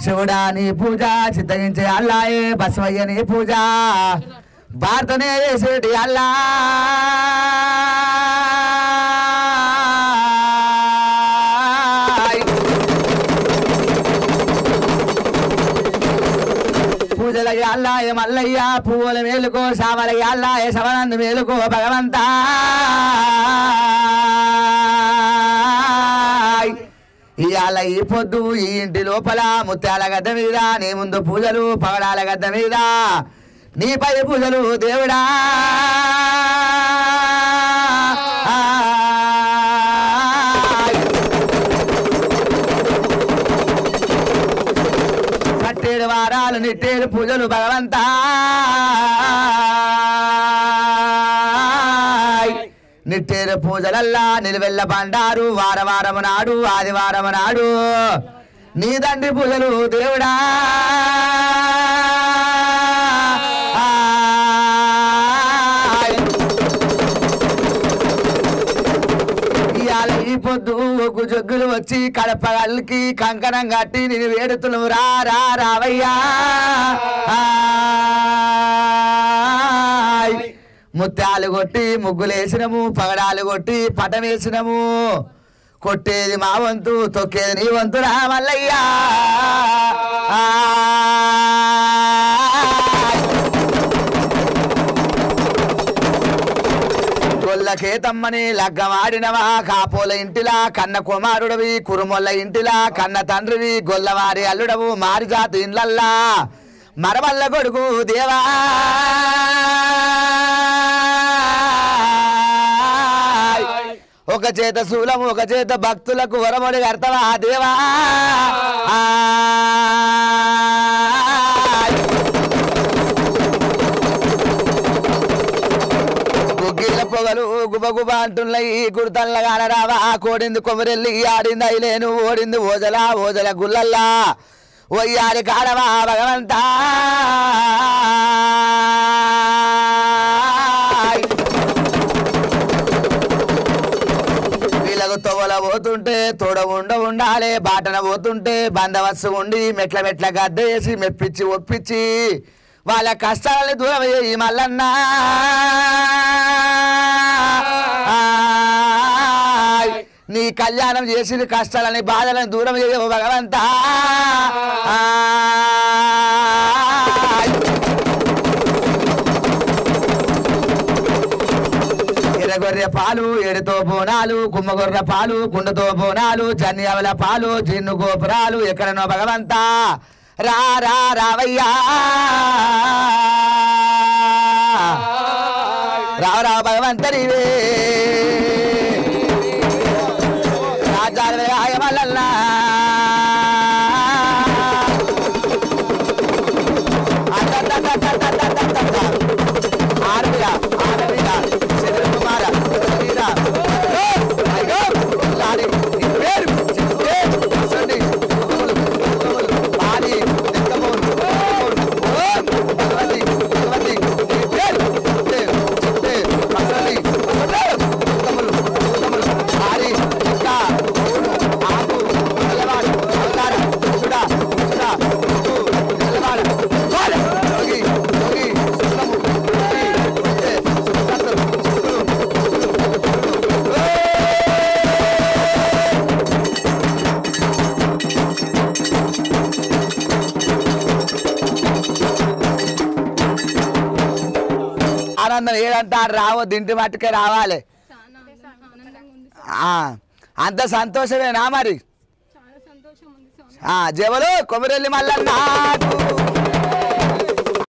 శివుడా నీ పూజ చిత్తగించే అల్లాయే బసవయ్య నీ పూజ భారతనే చేసేటి అల్లా పూజలకి అల్లాయ మల్లయ్య పువ్వుల మేలుకో శామలకి అల్లాయ శవనందు మేలుకో భగవంతా ఇవాళ ఈ పొద్దు ఈ ఇంటి లోపల ముత్యాల గద్ద మీద నీ ముందు పూజలు పగడాల గద్ద మీద నీపై పూజలు దేవుడా కట్టేడు వారాలు నిట్టేడు పూజలు భగవంతా నిట్టేరు పూజలల్లా నిలువెల్ల బండారు వారవారము నాడు ఆదివారము నాడు నీ తండ్రి పూజలు దేవుడా ఇవాళ ఈ పొద్దు ఒగ్గు జొగ్గులు వచ్చి కడపగల్కి కంకణం కట్టి నేను వేడుతులు రావయ్యా ముత్యాలు కొట్టి ముగ్గులేసినము పగడాలు కొట్టి పటం వేసినము కొట్టేది మా వంతు తొక్కేది నీ వంతు రా మల్లయ్యా గొల్లకే తమ్మని లగ్గమాడినవా కాపోల ఇంటిలా కన్న కుమారుడవి కురుమొల్ల ఇంటిలా కన్న తండ్రివి గొల్లవారి అల్లుడవు మారి జాతి ఇండ్లల్లా మరమల్ల కొడుకు దేవా ఒక చేత శూలము ఒక చేత భక్తులకు వరమొడి అర్థమా దేవా గుగ్గిళ్ళ పొగలు గుబగుబ అంటున్నాయి గుడితల్లగాన రావా కోడింది కొమరెల్లి ఆడింది అయిలేను ఓడింది ఓజల ఓజల గుల్లల్లా ఒయ్యారి కాడవా భగవంతా వీళ్ళకు తొవల పోతుంటే తోడ ఉండాలి బాటన పోతుంటే బందవస్సు ఉండి మెట్ల మెట్ల గద్దేసి మెప్పించి ఒప్పించి వాళ్ళ కష్టాలని దూరం అయ్యి మల్లన్నా నీ కళ్యాణం చేసి కష్టాలని బాధలని దూరం చేయవు భగవంతా ఎర్రగొర్రె పాలు ఏడుతో బోనాలు కుమ్మగొర్రె పాలు కుండతో బోనాలు జన్యావల పాలు జిన్ను గోపురాలు ఎక్కడనో భగవంతా రావయ్యా రా భగవంతరివే రాజాల ఆయమల్లల్లా ఆడవిగా చంద్రకుమార ఆనందం ఏదంటారు రావద్దు ఇంటి మట్టుకే రావాలి అంత సంతోషమేనా మరి జవలు కొమరెల్లి మల్లన్న